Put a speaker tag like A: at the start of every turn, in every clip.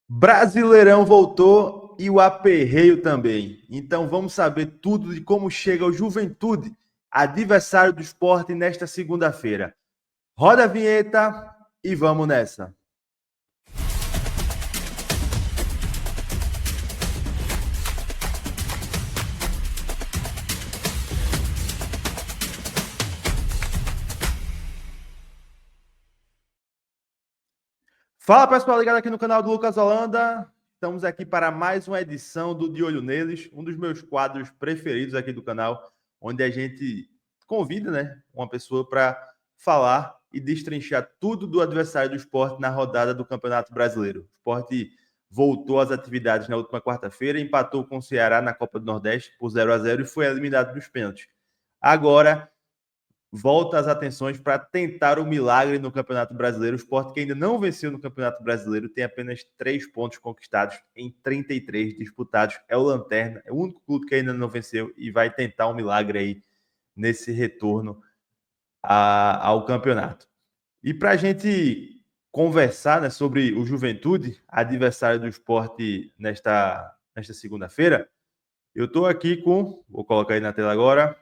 A: Brasileirão voltou e o aperreio também. Então vamos saber tudo de como chega o Juventude, adversário do Sport, nesta segunda-feira. Roda a vinheta e vamos nessa. Fala pessoal, ligado aqui no canal do Lucas Holanda. Estamos aqui para mais uma edição do De Olho Neles, um dos meus quadros preferidos aqui do canal, onde a gente convida, uma pessoa para falar e destrinchar tudo do adversário do Sport na rodada do Campeonato Brasileiro. O Sport voltou às atividades na última quarta-feira, empatou com o Ceará na Copa do Nordeste por 0-0 e foi eliminado nos pênaltis. Agora volta as atenções para tentar o milagre no Campeonato Brasileiro. O Sport, que ainda não venceu no Campeonato Brasileiro, tem apenas 3 pontos conquistados em 33 disputados. É o Lanterna, é o único clube que ainda não venceu e vai tentar um milagre aí nesse retorno ao campeonato. E para a gente conversar, sobre o Juventude, adversário do Sport nesta segunda-feira, eu estou aqui com, vou colocar aí na tela agora,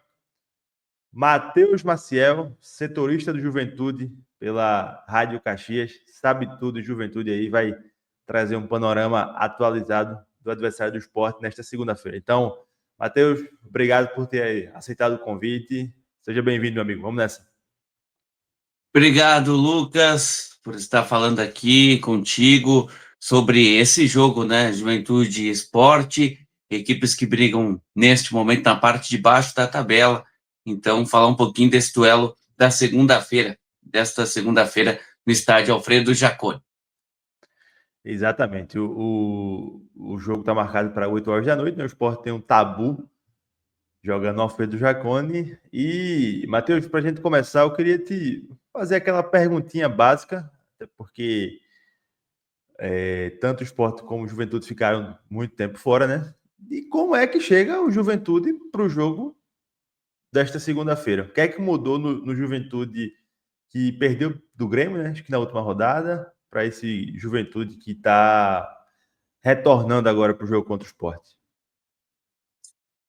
A: Matheus Maciel, setorista do Juventude pela Rádio Caxias, sabe tudo de Juventude aí, vai trazer um panorama atualizado do adversário do Sport nesta segunda-feira. Então, Matheus, obrigado por ter aceitado o convite. Seja bem-vindo, meu amigo. Vamos nessa.
B: Obrigado, Lucas, por estar falando aqui contigo sobre esse jogo, né? Juventude e Esporte, equipes que brigam neste momento na parte de baixo da tabela. Então, falar um pouquinho desse duelo da segunda-feira, desta segunda-feira, no estádio Alfredo Jaconi.
A: Exatamente. O jogo está marcado para 8 horas da noite. O Sport tem um tabu jogando no Alfredo Jaconi. E, Matheus, para a gente começar, eu queria te fazer aquela perguntinha básica, até porque tanto o Sport como o Juventude ficaram muito tempo fora, né? E como é que chega o Juventude para o jogo desta segunda-feira? O que é que mudou no Juventude que perdeu do Grêmio, né? Acho que na última rodada, para esse Juventude que está retornando agora para o jogo contra o Sport?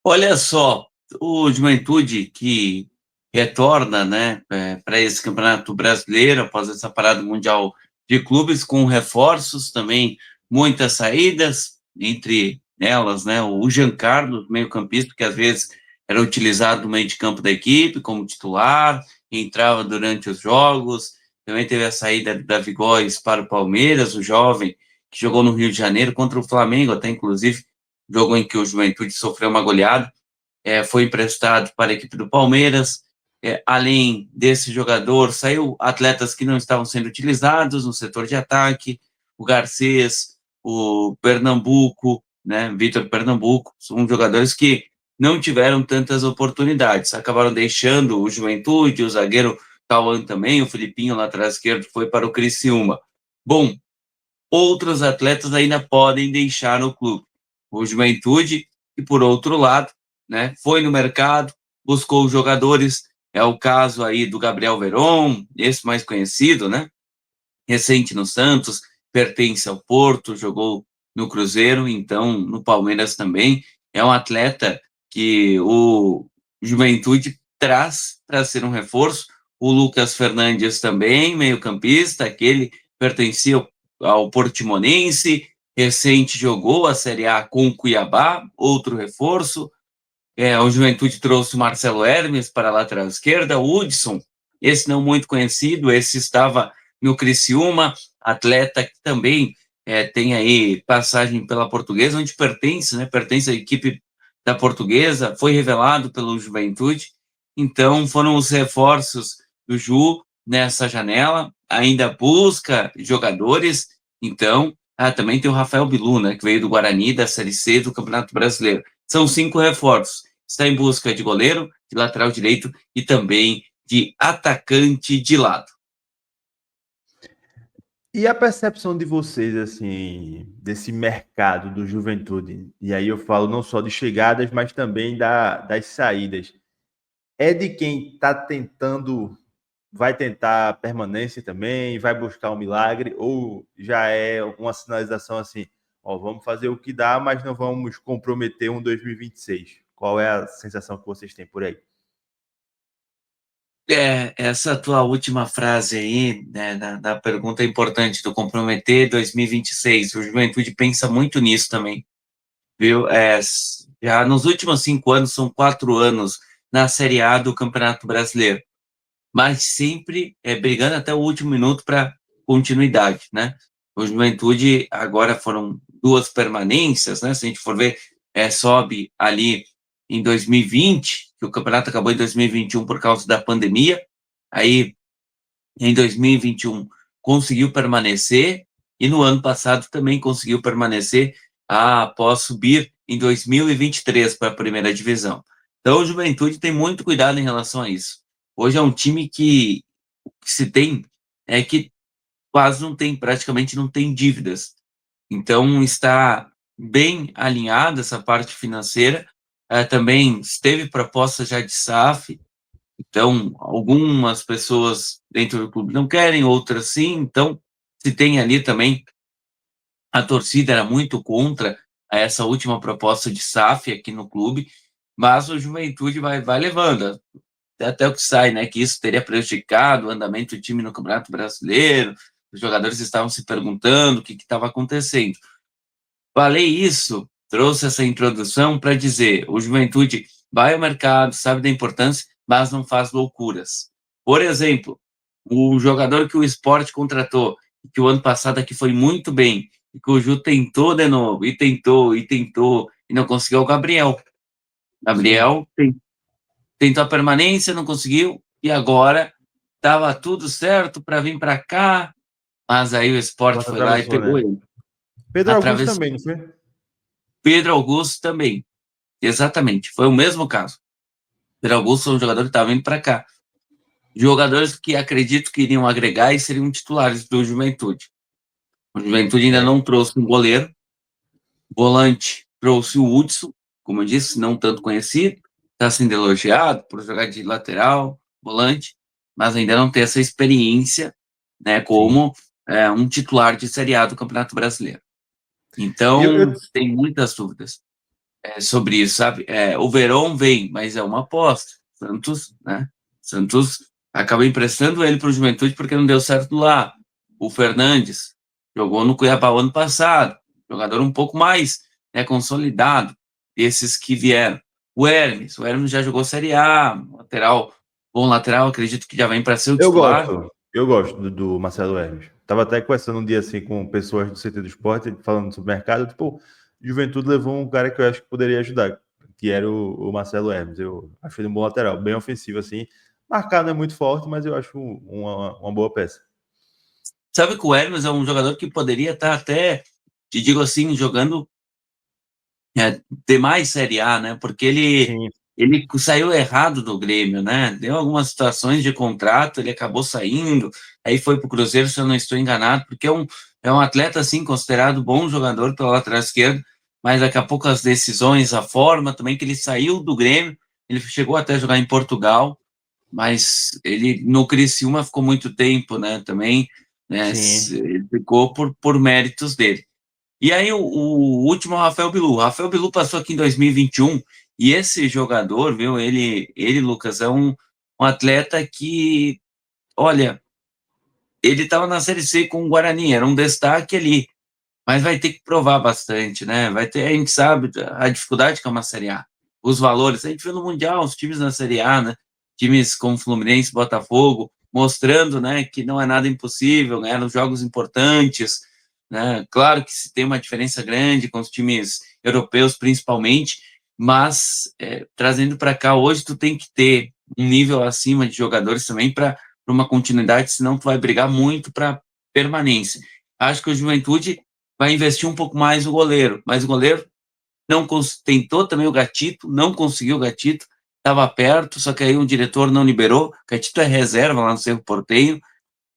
B: Olha só, o Juventude que retorna, né, para esse Campeonato Brasileiro após essa parada mundial de clubes com reforços também, muitas saídas, entre elas, né, o Giancarlo, meio-campista, que às vezes era utilizado no meio de campo da equipe como titular, entrava durante os jogos. Também teve a saída do Davi Góes para o Palmeiras, o jovem que jogou no Rio de Janeiro contra o Flamengo, até inclusive jogo em que o Juventude sofreu uma goleada, foi emprestado para a equipe do Palmeiras. Além desse jogador, saiu atletas que não estavam sendo utilizados no setor de ataque, o Garcês, o Pernambuco, né, Vitor Pernambuco, são jogadores que não tiveram tantas oportunidades, acabaram deixando o Juventude, o zagueiro Cauã também, o Filipinho, lateral esquerdo, foi para o Criciúma. Bom, outros atletas ainda podem deixar o clube. O Juventude, e por outro lado, né, foi no mercado, buscou jogadores, é o caso aí do Gabriel Veron, esse mais conhecido, né, recente no Santos, pertence ao Porto, jogou no Cruzeiro, então no Palmeiras também, é um atleta que o Juventude traz para ser um reforço. O Lucas Fernandes também, meio-campista, aquele pertencia ao Portimonense, recente jogou a Série A com o Cuiabá, outro reforço. O Juventude trouxe o Marcelo Hermes para a lateral esquerda, o Hudson, esse não muito conhecido, esse estava no Criciúma, atleta que também tem aí passagem pela Portuguesa, onde pertence, né, pertence à equipe da Portuguesa, foi revelado pelo Juventude. Então foram os reforços do Ju nessa janela, ainda busca jogadores. Então também tem o Rafael Bilu, né, que veio do Guarani, da Série C do Campeonato Brasileiro. São 5 reforços. Está em busca de goleiro, de lateral direito e também de atacante de lado.
A: E a percepção de vocês, assim, desse mercado do Juventude, e aí eu falo não só de chegadas, mas também das saídas, é de quem está tentando vai tentar permanência também, vai buscar um milagre, ou já é uma sinalização assim, ó, vamos fazer o que dá, mas não vamos comprometer um 2026? Qual é a sensação que vocês têm por aí?
B: Essa tua última frase aí, né, da pergunta importante do comprometer 2026, o Juventude pensa muito nisso também, viu? Já nos últimos 5 anos, são 4 anos na Série A do Campeonato Brasileiro, mas sempre brigando até o último minuto para continuidade, né? O Juventude agora foram 2 permanências, né? Se a gente for ver, sobe ali em 2020, que o campeonato acabou em 2021 por causa da pandemia, aí em 2021 conseguiu permanecer, e no ano passado também conseguiu permanecer após subir em 2023 para a primeira divisão. Então o Juventude tem muito cuidado em relação a isso. Hoje é um time que se tem que quase não tem, praticamente não tem dívidas. Então está bem alinhada essa parte financeira. Também teve proposta já de SAF, então algumas pessoas dentro do clube não querem, outras sim. Então se tem ali também, a torcida era muito contra essa última proposta de SAF aqui no clube, mas o Juventude vai levando até o que sai, né, que isso teria prejudicado o andamento do time no Campeonato Brasileiro. Os jogadores estavam se perguntando o que estava acontecendo. Falei isso, trouxe essa introdução para dizer: o Juventude vai ao mercado, sabe da importância, mas não faz loucuras. Por exemplo, o jogador que o Sport contratou, que o ano passado aqui foi muito bem, e que o Ju tentou de novo, e tentou, e não conseguiu, é o Gabriel.
A: Sim,
B: Gabriel tentou a permanência, não conseguiu, e agora estava tudo certo para vir para cá, mas aí o Sport
A: quanto
B: foi lá e
A: atravessou,
B: pegou
A: né?
B: ele.
A: Pedro Augusto
B: Atravessou.
A: também, não foi?
B: Pedro Augusto também, exatamente, foi o mesmo caso. Pedro Augusto é um jogador que estava vindo para cá. Jogadores que acredito que iriam agregar e seriam titulares do Juventude. O Juventude ainda
A: É.
B: não trouxe um goleiro, volante trouxe o Hudson, como eu disse, não tanto conhecido, está sendo elogiado por jogar de lateral, volante, mas ainda não tem essa experiência, né,
A: Sim.
B: como um titular de Série A do Campeonato Brasileiro.
A: E
B: Então, tem muitas dúvidas sobre isso, sabe? O Verón vem, mas é uma aposta. Santos, né? Santos acabou emprestando ele para o Juventude porque não deu certo lá. O Fernandes jogou no Cuiabá o ano passado, jogador um pouco mais consolidado, esses que vieram. O Hermes já jogou Série A, lateral, bom lateral, acredito que já vem para ser o titular.
A: eu gosto do Marcelo Hermes. Tava até conversando um dia assim com pessoas do CT do esporte, falando sobre o mercado. Tipo, Juventude levou um cara que eu acho que poderia ajudar, que era o Marcelo Hermes. Eu acho ele um bom lateral, bem ofensivo assim. Marcado é muito forte, mas eu acho uma boa peça.
B: Sabe que o Hermes é um jogador que poderia estar até, te digo assim, jogando ter mais Série A, né? Porque
A: Sim,
B: ele saiu errado do Grêmio, né? Deu algumas situações de contrato, ele acabou saindo, aí foi para o Cruzeiro, se eu não estou enganado, porque é um atleta, assim, considerado bom jogador pela lateral esquerda, mas daqui a pouco as decisões, a forma também que ele saiu do Grêmio, ele chegou até a jogar em Portugal, mas ele no Criciúma ficou muito tempo, né? Também, né?
A: sim.
B: Ele ficou por méritos dele. E aí o último é o Rafael Bilu. O Rafael Bilu passou aqui em 2021 e esse jogador, viu, ele Lucas, é um atleta que, olha, ele estava na Série C com o Guarani, era um destaque ali, mas vai ter que provar bastante, né? Vai ter, a gente sabe a dificuldade que é uma Série A, os valores. A gente viu no Mundial os times na Série A, né? Times como Fluminense, Botafogo, mostrando, né, que não é nada impossível, ganharam jogos importantes, né? Claro que se tem uma diferença grande com os times europeus, principalmente, mas trazendo para cá hoje, tu tem que ter um nível acima de jogadores também para uma continuidade, senão tu vai brigar muito para permanência. Acho que o Juventude vai investir um pouco mais no goleiro, mas o goleiro não tentou também o Gatito, não conseguiu o Gatito, estava perto, só que aí o diretor não liberou. Gatito é reserva lá no Cerro Porteño.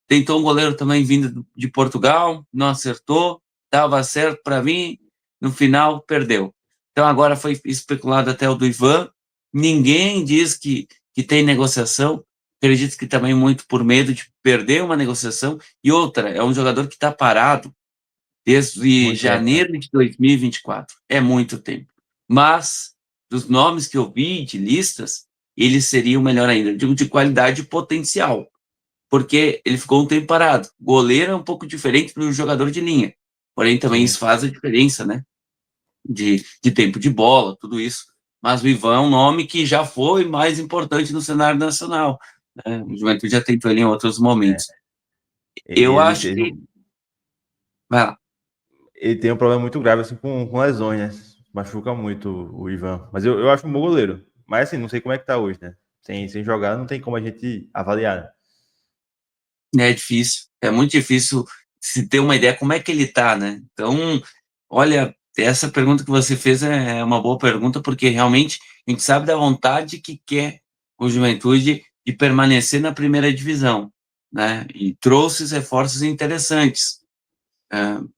B: Tentou um goleiro também vindo de Portugal, não acertou, estava certo para mim, no final perdeu. Então agora foi especulado até o do Ivan. Ninguém diz que tem negociação, acredito que também muito por medo de perder uma negociação, e outra, é um jogador que está parado desde
A: Muito tempo, né?
B: janeiro de 2024, é muito tempo. Mas, dos nomes que eu vi, de listas, ele seria o melhor ainda, eu digo de qualidade e potencial, porque ele ficou um tempo parado. Goleiro é um pouco diferente do jogador de linha, porém também
A: Sim.
B: isso faz a diferença, né? De tempo de bola, tudo isso. Mas o Ivan é um nome que já foi mais importante no cenário nacional, né? O Juventude já tentou ele em outros
A: É.
B: momentos. Eu
A: Ele,
B: acho que.
A: ele,
B: Vai lá.
A: ele tem um problema muito grave assim, com lesões, né? Machuca muito o Ivan. Mas eu acho um bom goleiro. Mas assim, não sei como é que tá hoje, né? Sem jogar, não tem como a gente avaliar, né?
B: É difícil, é muito difícil se ter uma ideia como é que ele tá, né? Então, olha, essa pergunta que você fez é uma boa pergunta, porque realmente a gente sabe da vontade que quer o Juventude de permanecer na primeira divisão, né? E trouxe os reforços interessantes.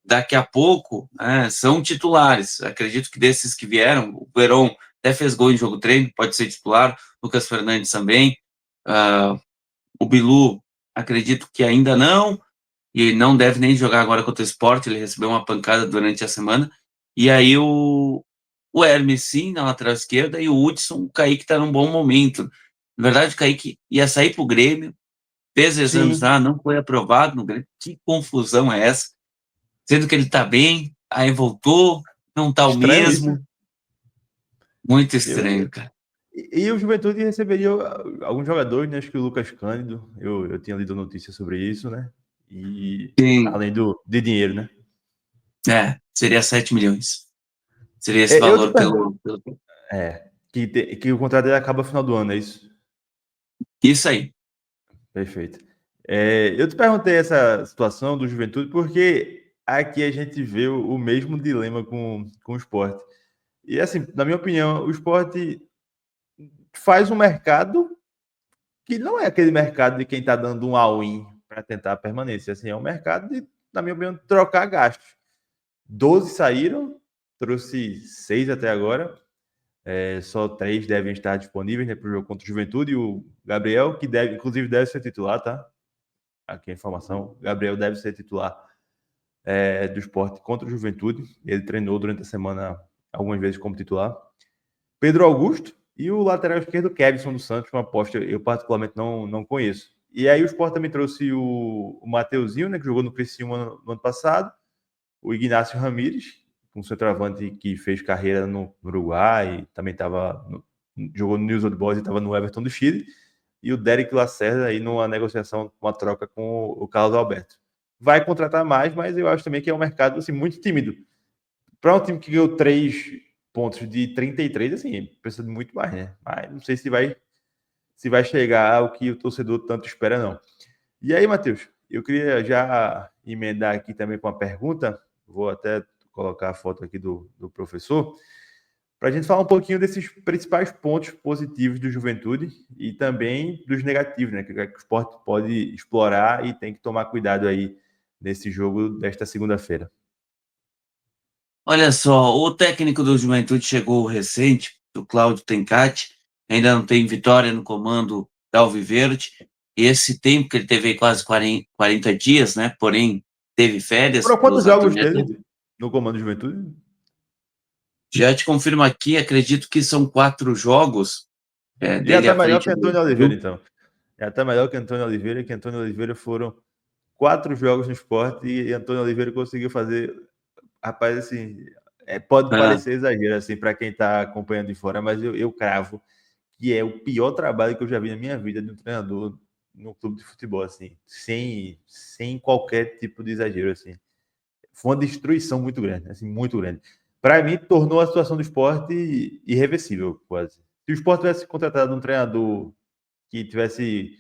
B: Daqui a pouco, são titulares. Acredito que desses que vieram, o Verón até fez gol em jogo treino, pode ser titular, Lucas Fernandes também. O Bilu, acredito que ainda não, e não deve nem jogar agora contra o Sport, ele recebeu uma pancada durante a semana. E aí o Hermes, sim, na lateral esquerda, e o Hudson, o Kaique está num bom momento. Na verdade, o Kaique ia sair para o Grêmio, fez exames
A: Sim.
B: lá, não foi aprovado no Grêmio. Que confusão é essa? Sendo que ele está bem, aí voltou, não está o
A: Estranho isso, né?
B: mesmo. Muito
A: Eu,
B: estranho, cara.
A: e o Juventude receberia alguns jogadores, né? Acho que o Lucas Cândido, eu tinha lido notícias sobre isso, né? E
B: Sim,
A: além de dinheiro, né?
B: seria 7 milhões. Seria esse
A: Eu te
B: valor
A: pergunto,
B: pelo...
A: que o contrato dele acaba no final do ano, é isso?
B: Isso aí.
A: Perfeito. Eu te perguntei essa situação do Juventude porque aqui a gente vê o mesmo dilema com o esporte. E assim, na minha opinião, o esporte faz um mercado que não é aquele mercado de quem está dando um all-in para tentar a permanência. Assim, é um mercado de, na minha opinião, trocar gastos. 12 saíram, trouxe 6 até agora. Só 3 devem estar disponíveis, né, para o jogo contra o Juventude. E o Gabriel, que deve, inclusive deve ser titular, tá? Aqui a informação. O Gabriel deve ser titular do esporte contra o Juventude. Ele treinou durante a semana algumas vezes como titular. Pedro Augusto e o lateral esquerdo Kevson do Santos, uma aposta eu particularmente não conheço. E aí o Sport também trouxe o Mateuzinho, né, que jogou no Criciúma no ano passado, o Ignacio Ramírez, um centroavante que fez carreira no Uruguai, também jogou no News Old Boys e estava no Everton do Chile, e o Derek Lacerda aí numa negociação, uma troca com o Carlos Alberto. Vai contratar mais, mas eu acho também que é um mercado assim, muito tímido. Para um time que ganhou 3 pontos de 33, assim, precisa de muito mais, né? Mas não sei se vai chegar ao que o torcedor tanto espera, não. E aí, Matheus, eu queria já emendar aqui também com a pergunta, vou até colocar a foto aqui do professor, para a gente falar um pouquinho desses principais pontos positivos do Juventude e também dos negativos, né? Que o esporte pode explorar e tem que tomar cuidado aí nesse jogo desta segunda-feira.
B: Olha só, o técnico do Juventude chegou recente, o Cláudio Tencati, ainda não tem vitória no comando da Alviverde. Esse tempo que ele teve aí quase 40 dias, né? Porém, teve férias
A: Foram quantos
B: pelos
A: jogos
B: atletas.
A: dele no comando de Juventude?
B: Já te confirmo aqui, acredito que são 4 jogos
A: Já
B: dele
A: tá
B: à
A: melhor
B: frente
A: que
B: do
A: Antônio Oliveira,
B: grupo.
A: então. Já tá melhor que Antônio Oliveira, que Antônio Oliveira foram 4 jogos no esporte e Antônio Oliveira conseguiu fazer. Rapaz, assim, pode
B: Ah,
A: parecer exagero, assim, para quem tá acompanhando de fora, mas eu cravo que é o pior trabalho que eu já vi na minha vida de um treinador no clube de futebol, assim, sem qualquer tipo de exagero, assim. Foi uma destruição muito grande, assim, muito grande. Para mim, tornou a situação do esporte irreversível, quase. Se o esporte tivesse contratado um treinador que tivesse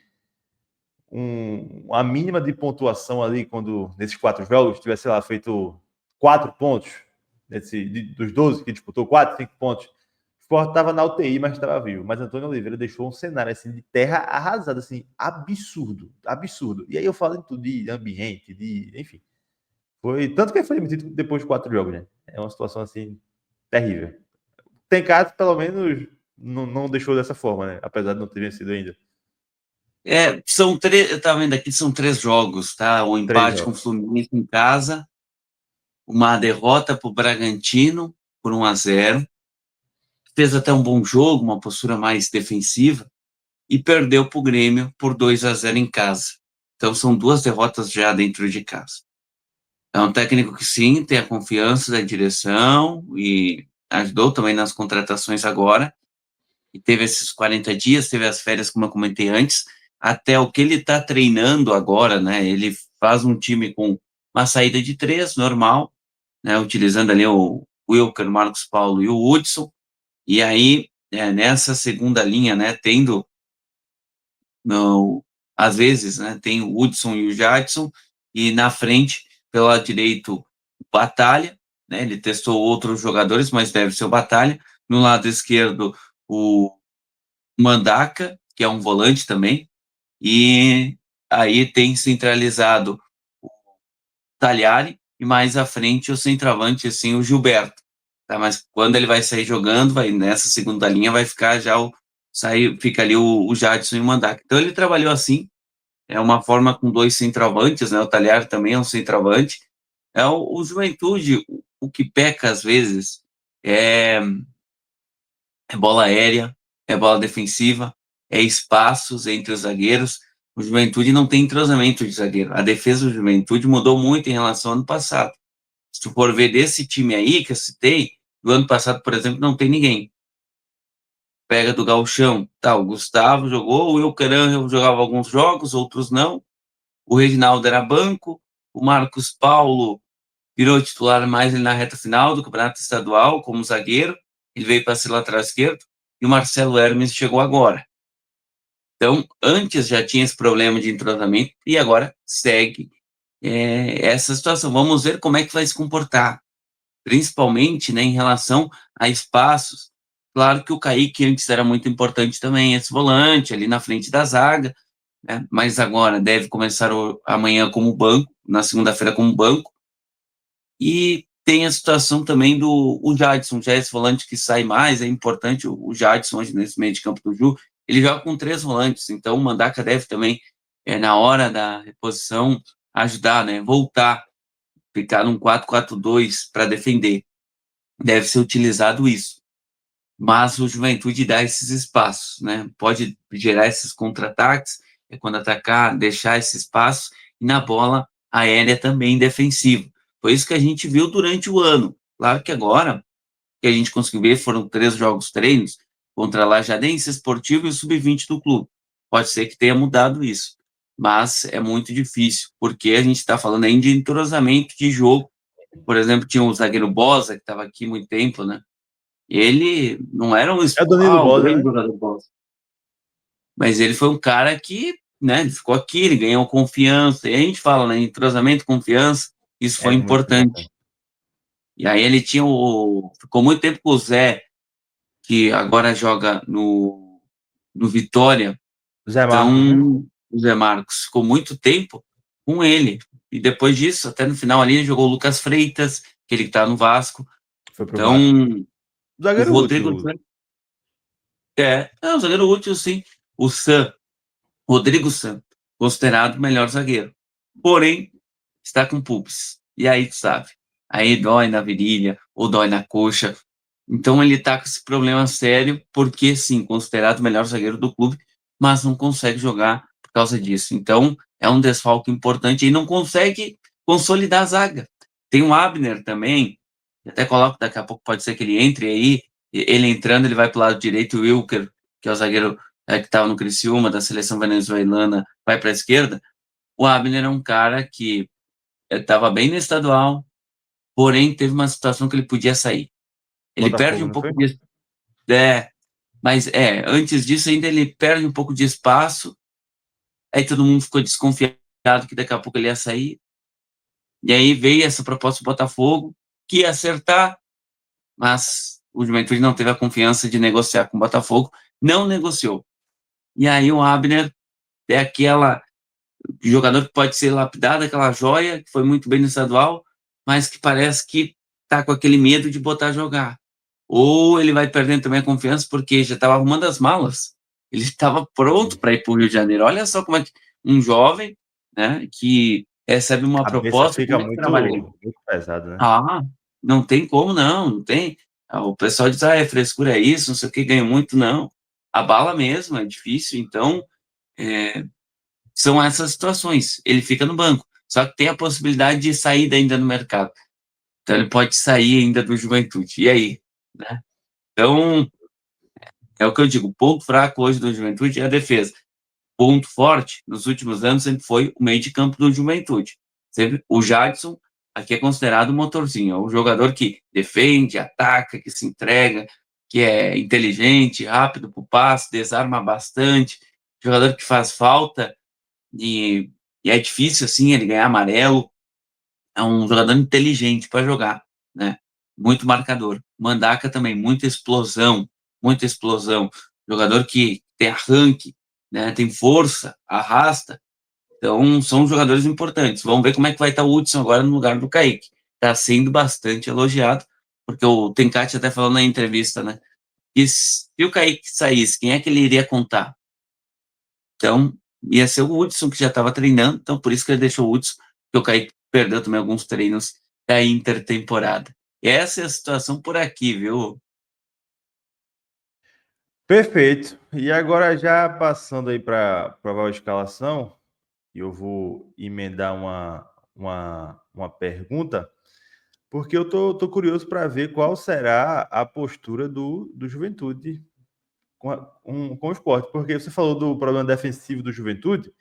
A: a mínima de pontuação ali, quando nesses 4 jogos, tivesse, sei lá, feito 4 pontos, dos 12 que disputou, 4, 5 pontos, o Sport estava na UTI, mas estava vivo. Mas Antônio Oliveira deixou um cenário assim, de terra arrasada, assim, absurdo, absurdo. E aí eu falo em tudo, de ambiente, enfim. Foi tanto que ele foi demitido depois de 4 jogos, né? É uma situação assim terrível. Tem caso, pelo menos, não deixou dessa forma, né? Apesar de não ter vencido ainda.
B: São três, eu estava vendo aqui, são 3 jogos, tá? O
A: 3
B: empate com o
A: jogos.
B: Fluminense em casa, uma derrota para o Bragantino por 1-0, fez até um bom jogo, uma postura mais defensiva, e perdeu para o Grêmio por 2-0 em casa. Então são 2 derrotas já dentro de casa. É um técnico que sim, tem a confiança da direção e ajudou também nas contratações agora, e teve esses 40 dias, teve as férias, como eu comentei antes, até o que ele está treinando agora, né? Ele faz um time com uma saída de 3, normal, né? Utilizando ali o Wilker, Marcos Paulo e o Hudson, e aí, nessa segunda linha, né? Tendo, no, às vezes, né? Tem o Hudson e o Jadson, e na frente, pelo lado direito, o Batalha, né? Ele testou outros jogadores, mas deve ser o Batalha. No lado esquerdo, o Mandaka, que é um volante também, e aí tem centralizado o Talhari e mais à frente o centroavante, assim, o Gilberto. Tá? Mas quando ele vai sair jogando, vai nessa segunda linha, vai ficar já fica ali o Jadson e o Mandaka. Então ele trabalhou assim, é uma forma com 2 centroavantes, né? O Talhari também é um centroavante. O Juventude, o que peca às vezes é bola aérea, é bola defensiva, é espaços entre os zagueiros. O Juventude não tem entrosamento de zagueiro. A defesa do Juventude mudou muito em relação ao ano passado. Se tu for ver desse time aí que eu citei, do ano passado, por exemplo, não tem ninguém. Pega do Gauchão, tá, o Gustavo jogou, o Eucaran jogava alguns jogos, outros não. O Reginaldo era banco, o Marcos Paulo virou titular mais na reta final do Campeonato Estadual como zagueiro, ele veio para ser lateral esquerdo, e o Marcelo Hermes chegou agora. Então, antes já tinha esse problema de entrosamento e agora segue essa situação. Vamos ver como é que vai se comportar, principalmente, né, em relação a espaços. Claro que o Kaique antes era muito importante também, esse volante ali na frente da zaga, né, mas agora deve começar amanhã como banco, na segunda-feira como banco, e tem a situação também do Jadson, já esse volante que sai mais, é importante o Jadson hoje nesse meio de campo do Ju, ele joga com 3 volantes, então o Mandaka deve também, na hora da reposição, ajudar, né, voltar, ficar num 4-4-2 para defender, deve ser utilizado isso, mas o Juventude dá esses espaços, né, pode gerar esses contra-ataques, quando atacar, deixar esse espaço, e na bola aérea também defensivo. Foi isso que a gente viu durante o ano. Claro que agora, que a gente conseguiu ver, foram 3 jogos treinos contra a Lajadense, Esportivo e o Sub-20 do clube. Pode ser que tenha mudado isso, mas é muito difícil, porque a gente está falando ainda de entrosamento de jogo. Por exemplo, tinha o zagueiro Bosa, que estava aqui muito tempo, né? Ele não era
A: É o Danilo
B: o
A: Bosa,
B: grande
A: né?
B: jogador Bosa, mas ele foi um cara que, né, ele ficou aqui, ele ganhou confiança, e a gente fala, né, entrosamento, confiança, isso
A: É
B: foi
A: muito
B: importante.
A: importante.
B: E aí ele ficou muito tempo com o Zé, que agora joga no Vitória,
A: Zé Marcos, né?
B: então o Zé Marcos ficou muito tempo com ele, e depois disso, até no final ali, ele jogou o Lucas Freitas, que ele está no Vasco,
A: Foi pro
B: então
A: Vasco.
B: o
A: Zagueiro
B: Rodrigo,
A: útil.
B: é um zagueiro útil, sim, o Sam, Rodrigo Sam, considerado o melhor zagueiro. Porém, está com pubis. E aí, tu sabe, aí dói na virilha ou dói na coxa. Então ele está com esse problema sério, porque sim, considerado o melhor zagueiro do clube, mas não consegue jogar por causa disso. Então é um desfalque importante e não consegue consolidar a zaga. Tem o Abner também, até coloco daqui a pouco, pode ser que ele entre aí, ele entrando, ele vai para o lado direito, o Wilker, que é o zagueiro que estava no Criciúma, da seleção venezuelana, vai para a esquerda. O Abner é um cara que estava bem no estadual, porém teve uma situação que ele podia sair. Ele perde
A: Botafogo,
B: um
A: não foi?
B: pouco de. É, mas antes disso ainda ele perde um pouco de espaço, aí todo mundo ficou desconfiado que daqui a pouco ele ia sair, e aí veio essa proposta do Botafogo, que ia acertar, mas o Juventude não teve a confiança de negociar com o Botafogo, não negociou. E aí o Abner é aquela jogador que pode ser lapidado, aquela joia, que foi muito bem no estadual, mas que parece que tá com aquele medo de botar a jogar. Ou ele vai perdendo também a confiança porque já estava arrumando as malas. Ele estava pronto para ir para o Rio de Janeiro. Olha só como é que um jovem, né, que recebe uma
A: A cabeça
B: proposta,
A: fica
B: como é que trabalharia?
A: muito pesada, né?
B: Ah, não tem como não, não tem. O pessoal diz, é frescura é isso, não sei o que, ganha muito, não. A bala mesmo, é difícil, então, é, são essas situações. Ele fica no banco, só que tem a possibilidade de sair ainda no mercado. Então, ele pode sair ainda do Juventude. E aí? Né? Então, é o que eu digo, o ponto fraco hoje do Juventude é a defesa. Ponto forte, nos últimos anos, sempre foi o meio de campo do Juventude. Sempre, o Jadson, aqui é considerado um motorzinho, é um jogador que defende, ataca, que se entrega, que é inteligente, rápido para o passe, desarma bastante, jogador que faz falta e é difícil, assim, ele ganhar amarelo, é um jogador inteligente para jogar, né? Muito marcador. Mandaca também, muita explosão. Jogador que tem arranque, né? Tem força, arrasta. Então, são jogadores importantes. Vamos ver como é que vai estar o Hudson agora no lugar do Kaique. Está sendo bastante elogiado, porque o Tencati até falou na entrevista, né? Que se o Kaique saísse, quem é que ele iria contar? Então, ia ser o Hudson, que já estava treinando, então por isso que ele deixou o Hudson, porque o Kaique perdeu também alguns treinos da intertemporada. E essa é a situação por aqui, viu?
A: Perfeito. E agora, já passando aí para a provável escalação, eu vou emendar uma pergunta, porque eu tô curioso para ver qual será a postura do Juventude com o esporte. Porque você falou do problema defensivo do Juventude,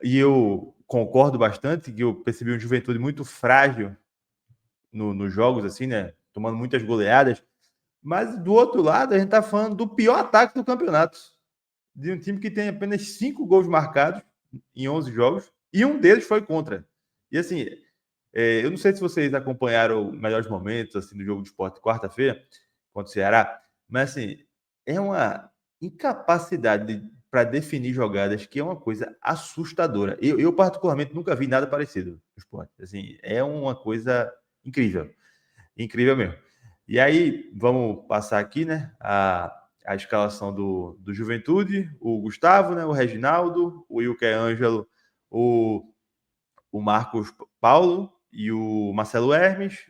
A: e eu concordo bastante, que eu percebi um Juventude muito frágil nos jogos, assim, né? Tomando muitas goleadas. Mas do outro lado, a gente tá falando do pior ataque do campeonato. De um time que tem apenas 5 gols marcados em 11 jogos, e um deles foi contra. E assim, eu não sei se vocês acompanharam os melhores momentos assim, do jogo de esporte quarta-feira contra o Ceará, mas assim, é uma incapacidade para definir jogadas que é uma coisa assustadora. Eu, particularmente, nunca vi nada parecido no esporte. Assim, é uma coisa incrível. Incrível mesmo. E aí, vamos passar aqui, né? A escalação do Juventude, o Gustavo, né? O Reginaldo, o Wilker Ângelo, o, o Marcos Paulo e o Marcelo Hermes,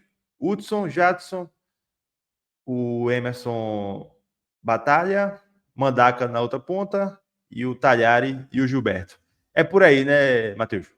A: Hudson, Jadson, o Emerson Batalha, Mandaca na outra ponta, e o Talhari e o Gilberto. É por aí, né, Matheus?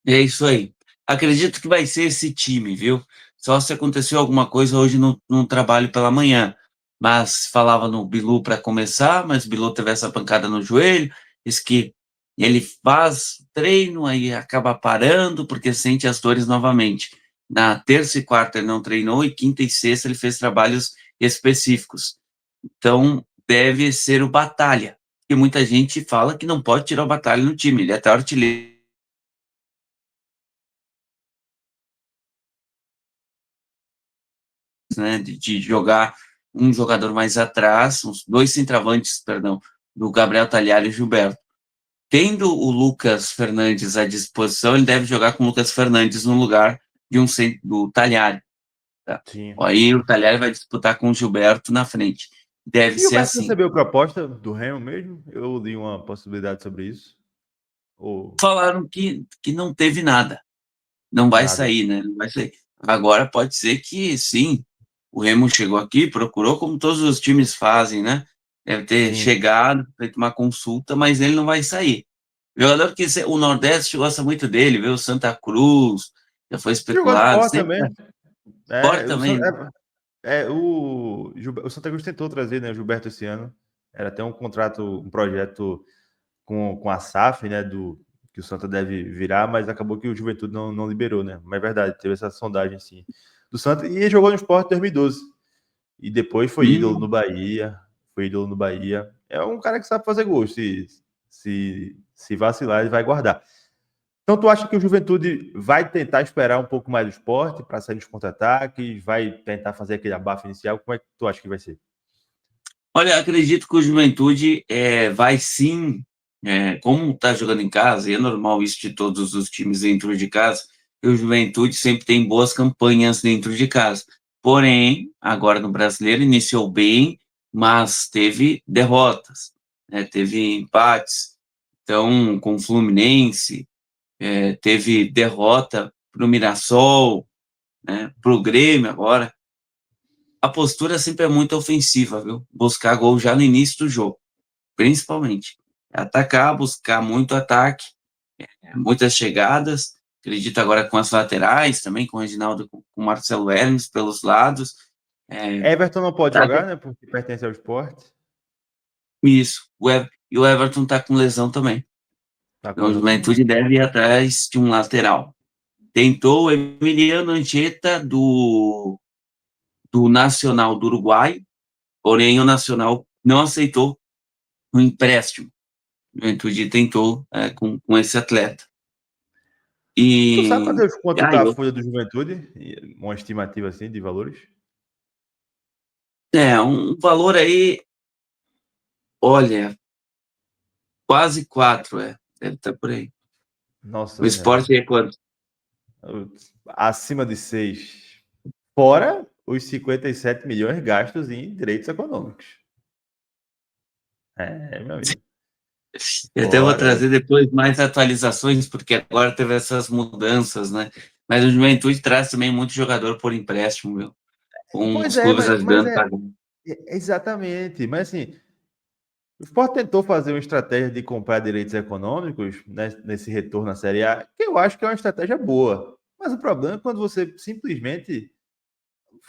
B: É isso aí. Acredito que vai ser esse time, viu? Só se aconteceu alguma coisa hoje no trabalho pela manhã. Mas falava no Bilu para começar, mas o Bilu teve essa pancada no joelho, disse que ele faz treino, aí acaba parando porque sente as dores novamente. Na terça e quarta ele não treinou, e quinta e sexta ele fez trabalhos específicos. Então, deve ser o Batalha, porque muita gente fala que não pode tirar o Batalha no time, ele é até artilheiro, né, de jogar um jogador mais atrás, uns dois centravantes, perdão, do Gabriel Talhari e Gilberto. Tendo o Lucas Fernandes à disposição, ele deve jogar com o Lucas Fernandes no lugar de do Talhari. Tá?
A: Sim.
B: Aí o Talhari vai disputar com o Gilberto na frente. Deve
A: E o
B: ser
A: Beto
B: assim.
A: recebeu proposta do Remo mesmo? Eu li uma possibilidade sobre isso. Ou
B: Falaram que não teve nada. Não vai
A: nada?
B: sair, né? Não vai sair. Agora pode ser que sim. O Remo chegou aqui, procurou, como todos os times fazem, né? Deve ter
A: Sim.
B: chegado, feito uma consulta, mas ele não vai sair. O jogador que o Nordeste gosta muito dele, viu? O Santa Cruz, já foi
A: Jogou no
B: especulado,
A: Sport
B: sempre
A: também.
B: fora
A: É,
B: também, né?
A: o Santa Cruz tentou trazer, né, o Gilberto esse ano. Era até um contrato, um projeto com a SAF, né, que o Santa deve virar, mas acabou que o Juventude não liberou, né? Mas é verdade, teve essa sondagem, sim, do Santa. E ele jogou no Sport em 2012. E depois foi ídolo no
B: Hum,
A: Bahia. Foi ídolo no Bahia. É um cara que sabe fazer gol. Se vacilar, ele vai guardar. Então, tu acha que o Juventude vai tentar esperar um pouco mais do esporte para sair nos contra-ataques? Vai tentar fazer aquele abafo inicial? Como é que tu acha que vai ser?
B: Olha, acredito que o Juventude vai sim, como está jogando em casa, e é normal isso de todos os times dentro de casa, e o Juventude sempre tem boas campanhas dentro de casa. Porém, agora no Brasileiro iniciou bem, mas teve derrotas. né? Teve empates, então, com o Fluminense, teve derrota para o Mirassol, né? Para o Grêmio agora. A postura sempre é muito ofensiva, viu? Buscar gol já no início do jogo, principalmente. Atacar, buscar muito ataque, muitas chegadas. Acredito agora com as laterais também, com o Reginaldo, com o Marcelo Hermes pelos lados.
A: Everton não pode
B: Tá,
A: jogar, né? Porque pertence ao Sport.
B: isso. E o Everton tá com lesão também.
A: Tá com
B: Então, o
A: lesão também.
B: Juventude deve ir atrás de um lateral. Tentou o Emiliano Ancheta do Nacional do Uruguai, porém o Nacional não aceitou o empréstimo. O Juventude tentou com esse atleta.
A: Tu sabe
B: E
A: fazer quanto tá a
B: eu,
A: folha do Juventude? Uma estimativa assim de valores?
B: um valor aí, olha, quase 4, deve estar por aí.
A: Nossa
B: O
A: Senhora.
B: esporte é quanto?
A: Acima de 6. Fora os 57 milhões gastos em direitos econômicos. Meu amigo.
B: Eu até vou
A: Fora.
B: trazer depois mais atualizações, porque agora teve essas mudanças, né? Mas o Juventude traz também muito jogador por empréstimo, viu? Com
A: Pois
B: os
A: é,
B: clubes
A: mas
B: ajudando a pagar.
A: exatamente. Mas assim, o Sport tentou fazer uma estratégia de comprar direitos econômicos, né, nesse retorno à Série A, que eu acho que é uma estratégia boa. Mas o problema é quando você simplesmente.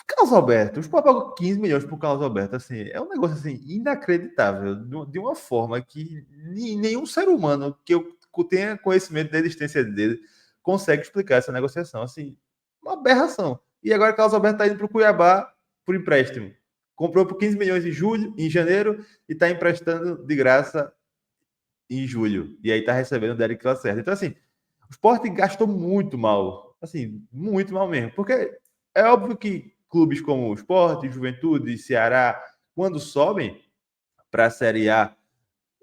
A: Carlos Alberto, o Sport pagou 15 milhões por Carlos Alberto. Assim, é um negócio assim, inacreditável, de uma forma que nenhum ser humano que eu tenha conhecimento da existência dele consegue explicar essa negociação. Assim, uma aberração. E agora Carlos Alberto está indo para o Cuiabá por empréstimo. Comprou por 15 milhões em janeiro, e está emprestando de graça em julho. E aí está recebendo o Derek Lacerda. Então, assim, o Sport gastou muito mal. Assim, muito mal mesmo. Porque é óbvio que clubes como o Sport, Juventude, Ceará, quando sobem para a Série A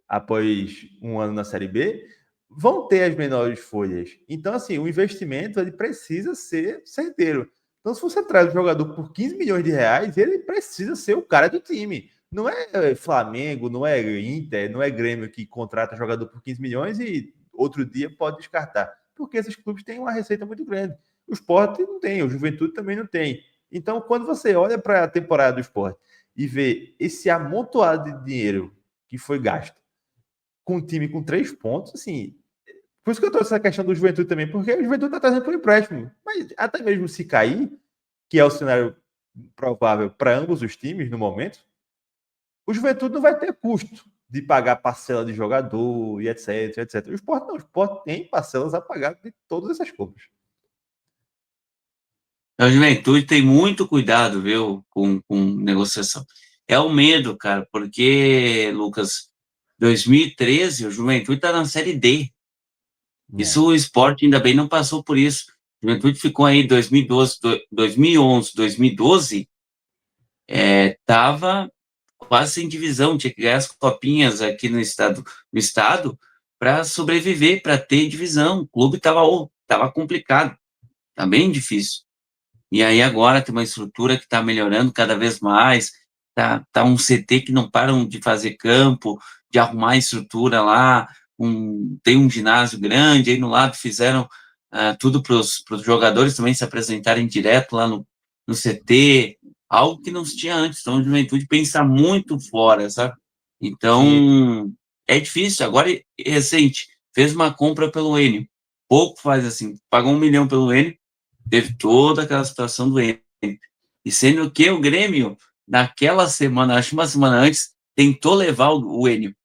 A: após um ano na Série B, vão ter as menores folhas. Então, assim, o investimento ele precisa ser certeiro. Então, se você traz um jogador por 15 milhões de reais, ele precisa ser o cara do time. Não é Flamengo, não é Inter, não é Grêmio que contrata jogador por 15 milhões e outro dia pode descartar. Porque esses clubes têm uma receita muito grande. O Sport não tem, o Juventude também não tem. Então, quando você olha para a temporada do Sport e vê esse amontoado de dinheiro que foi gasto com um time com 3 pontos, assim. Por isso que eu trouxe essa questão do Juventude também, porque o Juventude está trazendo por empréstimo. Mas até mesmo se cair, que é o cenário provável para ambos os times no momento, o Juventude não vai ter custo de pagar parcela de jogador e etc, etc. O Sport não, o Sport tem parcelas a pagar de todas essas compras.
B: A Juventude tem muito cuidado, viu, com negociação. É o medo, cara, porque, Lucas, 2013, o Juventude está na Série D.
A: É.
B: Isso o esporte ainda bem não passou por isso. A Juventude ficou aí 2012, 2011, 2012, estava quase sem divisão, tinha que ganhar as copinhas aqui no estado para sobreviver, para ter divisão. O clube estava complicado, tá bem difícil. E aí agora tem uma estrutura que está melhorando cada vez mais, tá um CT que não param de fazer campo, de arrumar estrutura lá, tem um ginásio grande, aí no lado fizeram tudo para os jogadores também se apresentarem direto lá no CT, algo que não se tinha antes. Então, a Juventude pensa muito fora, sabe?
A: Sim.
B: Então, é difícil. Agora, recente, fez uma compra pelo Enio. Pouco faz assim, pagou 1 milhão pelo Enio, teve toda aquela situação do Enio. E sendo que o Grêmio, naquela semana, acho que uma semana antes, tentou levar o Enio.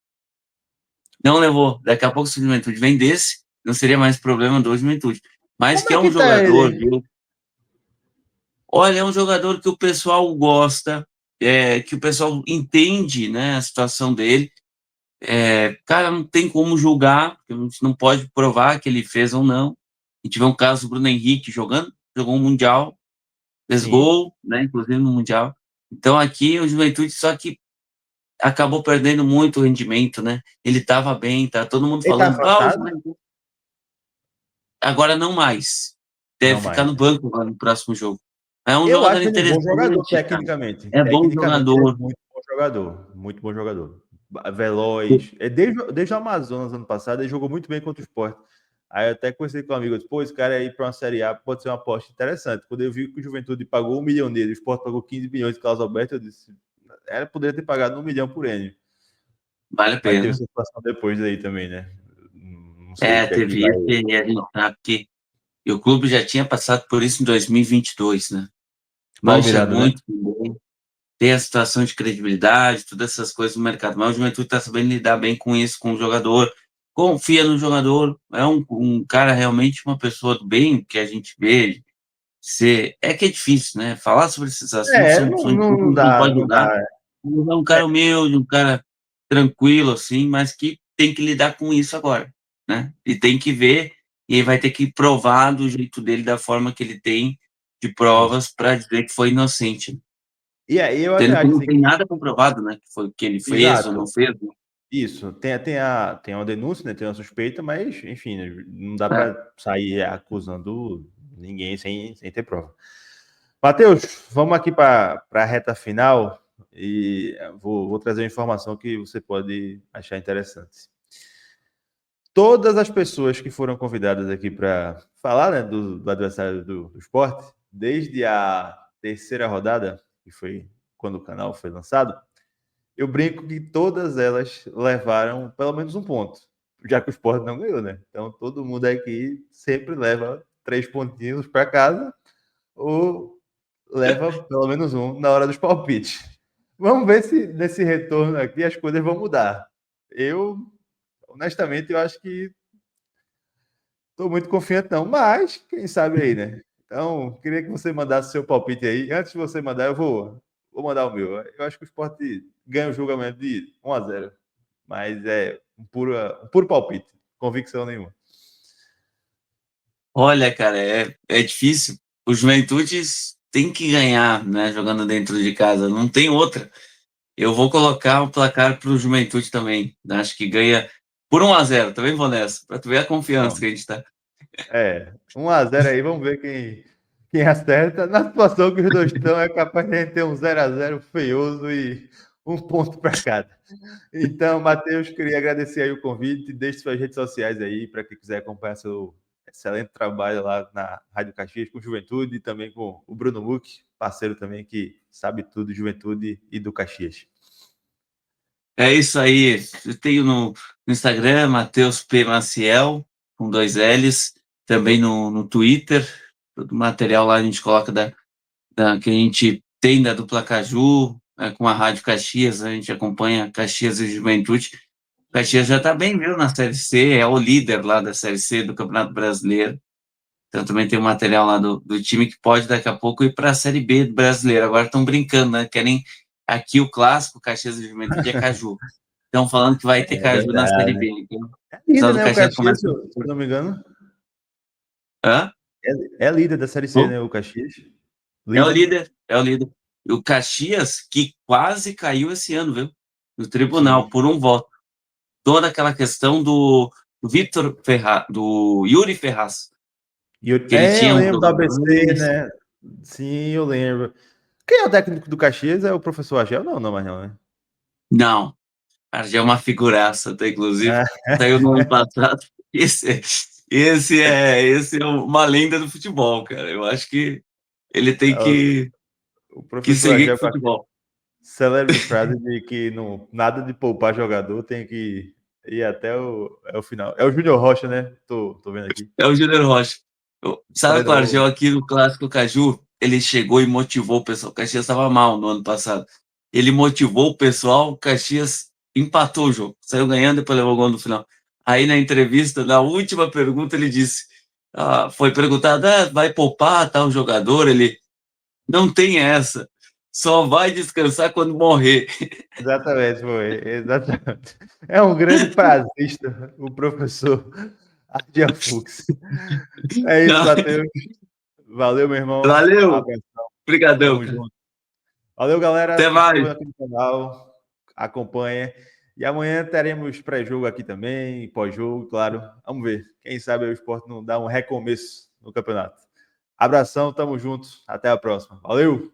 B: Não levou. Daqui a pouco, se o Juventude vendesse, não seria mais problema do Juventude. Mas
A: Como
B: que
A: é
B: é um
A: que tá
B: jogador,
A: ele?
B: viu? Olha, é um jogador que o pessoal gosta, que o pessoal entende, né, a situação dele. Cara, não tem como julgar, porque a gente não pode provar que ele fez ou não. A gente vê um caso do Bruno Henrique jogou um Mundial, fez
A: Sim.
B: gol, né, inclusive no Mundial. Então aqui o Juventude só que acabou perdendo muito o rendimento, né? Ele estava bem, tá todo mundo
A: Ele tá
B: falando, o
A: afastado?
B: Juventude agora não mais. Deve
A: Não
B: ficar
A: mais,
B: no
A: né?
B: banco agora no próximo jogo. É um
A: Eu
B: jogador
A: acho ele um bom jogador,
B: interessante, cara.
A: tecnicamente.
B: É bom
A: Tecnicamente, ele é
B: jogador.
A: muito bom jogador. Muito bom jogador. veloz. Desde o Amazonas, ano passado, ele jogou muito bem contra o Sport. Aí eu até conversei com um amigo, eu disse, pô, esse cara aí para uma Série A pode ser uma aposta interessante. Quando eu vi que o Juventude pagou 1 milhão nele, o Sport pagou 15 milhões de Carlos Alberto, eu disse, poderia ter pagado 1 milhão por ele.
B: Vale a
A: Mas teve
B: pena.
A: essa situação depois aí também, né? Não sei o que é que
B: Teve
A: vai...
B: esse, e a gente sabe que e o clube já tinha passado por isso em 2022, né?
A: Mal
B: Mancha
A: mirado, né?
B: muito, tem a situação de credibilidade, todas essas coisas no mercado. Mas o Juventude está sabendo lidar bem com isso, com o jogador, confia no jogador, é um cara realmente uma pessoa do bem que a gente vê. É que é difícil, né? Falar sobre esses assuntos são difíceis, a
A: Não
B: gente não
A: dá,
B: pode
A: não
B: julgar.
A: dá.
B: Mas é um cara humilde, um cara tranquilo, assim, mas que tem que lidar com isso agora, né? E tem que ver, e aí vai ter que provar do jeito dele, da forma que ele tem de
A: Isso.
B: provas para dizer que foi inocente.
A: E aí eu até
B: Tendo que
A: acho
B: não
A: assim,
B: tem nada comprovado, né? Que foi que ele fez ou não
A: exato.
B: fez. Né?
A: Isso, tem uma denúncia, né? Tem uma suspeita, mas, enfim, né, não dá
B: É.
A: para sair acusando ninguém sem ter prova. Matheus, vamos aqui para a reta final e vou trazer uma informação que você pode achar interessante. Todas as pessoas que foram convidadas aqui para falar, né, do adversário do esporte, desde a terceira rodada, que foi quando o canal foi lançado, eu brinco que todas elas levaram pelo menos um ponto, já que o Sport não ganhou, né? Então todo mundo aqui sempre leva 3 pontinhos para casa ou leva pelo menos um na hora dos palpites. Vamos ver se nesse retorno aqui as coisas vão mudar. Eu, honestamente, eu acho que estou muito confiante não, mas quem sabe aí, né? Então, queria que você mandasse seu palpite aí. Antes de você mandar, vou mandar o meu. Eu acho que o Sport ganha o julgamento de 1-0, mas é um puro palpite, convicção nenhuma.
B: Olha, cara, é difícil. O Juventude tem que ganhar, né? Jogando dentro de casa, não tem outra. Eu vou colocar o placar para o Juventude também. Acho que ganha por 1-0. Também vou nessa, para tu ver a confiança que a gente está.
A: 1-0 aí, vamos ver quem acerta. Na situação que os dois estão, é capaz de a gente ter um 0-0 feioso e um ponto para cada. Então, Matheus, queria agradecer aí o convite. Deixe suas redes sociais aí para quem quiser acompanhar seu excelente trabalho lá na Rádio Caxias com Juventude e também com o Bruno Muck, parceiro também que sabe tudo de Juventude e do Caxias.
B: É isso aí. Eu tenho no Instagram, Matheus P. Maciel, com 2 L's. Também no Twitter. Todo o material lá a gente coloca que a gente tem da dupla Caju, com a Rádio Caxias. A gente acompanha Caxias e Juventude. Caxias já está bem, viu, na Série C. É o líder lá da Série C do Campeonato Brasileiro. Então também tem um material lá do time que pode daqui a pouco ir para a Série B do Brasileiro. Agora estão brincando, né? Querem aqui o clássico, Caxias e Juventude é Caju. Estão falando que vai ter
A: É
B: Caju na Série
A: verdade.
B: B. Então, o
A: É
B: pessoal
A: líder,
B: do
A: né? O
B: Caxias
A: Caxias,
B: começa.
A: se eu não me engano.
B: Hã?
A: É líder da Série C,
B: Bom,
A: né? O Caxias.
B: é o
A: Líder.
B: líder, é o líder. E o Caxias, que quase caiu esse ano, viu? No tribunal,
A: Sim.
B: por um voto. Toda aquela questão do Vitor Ferraz, do Yuri Ferraz, que ele
A: Eu
B: tinha um
A: lembro do
B: jogador.
A: ABC, né? Sim, eu lembro. Quem é o técnico do Caxias? É o professor Agel? Não, mas não, né?
B: Não, cara, já é uma figuraça, tá? Inclusive,
A: Ah,
B: saiu no ano passado. Esse é uma lenda do futebol, cara. Eu acho que ele tem
A: o
B: que
A: professor
B: seguir
A: Agel
B: com o
A: com a
B: futebol.
A: célebre frase de que não, nada de poupar jogador, tem que ir até o final. É o Júnior Rocha, né? Tô vendo aqui.
B: É o Júnior Rocha. Sabe que o
A: Treinou.
B: Argel aqui no Clássico Caju, ele chegou e motivou o pessoal. O Caxias estava mal no ano passado. Ele motivou o pessoal, o Caxias empatou o jogo. Saiu ganhando e depois levou o gol no final. Aí na entrevista, na última pergunta, ele disse: foi perguntado, vai poupar tal jogador? Ele não tem essa. Só vai descansar quando morrer.
A: Exatamente, foi. Exatamente. É um grande prazista, o professor Ardiel Fux. É isso, Matheus. Valeu, meu irmão.
B: Valeu,
A: Abraço.
B: brigadão,
A: Tamo
B: cara.
A: junto. Valeu, galera.
B: Até
A: Se inscreva
B: mais.
A: aqui no canal, acompanha. E amanhã teremos pré-jogo aqui também, pós-jogo, claro. Vamos ver. Quem sabe o Sport não dá um recomeço no campeonato. Abração, tamo junto. Até a próxima. Valeu!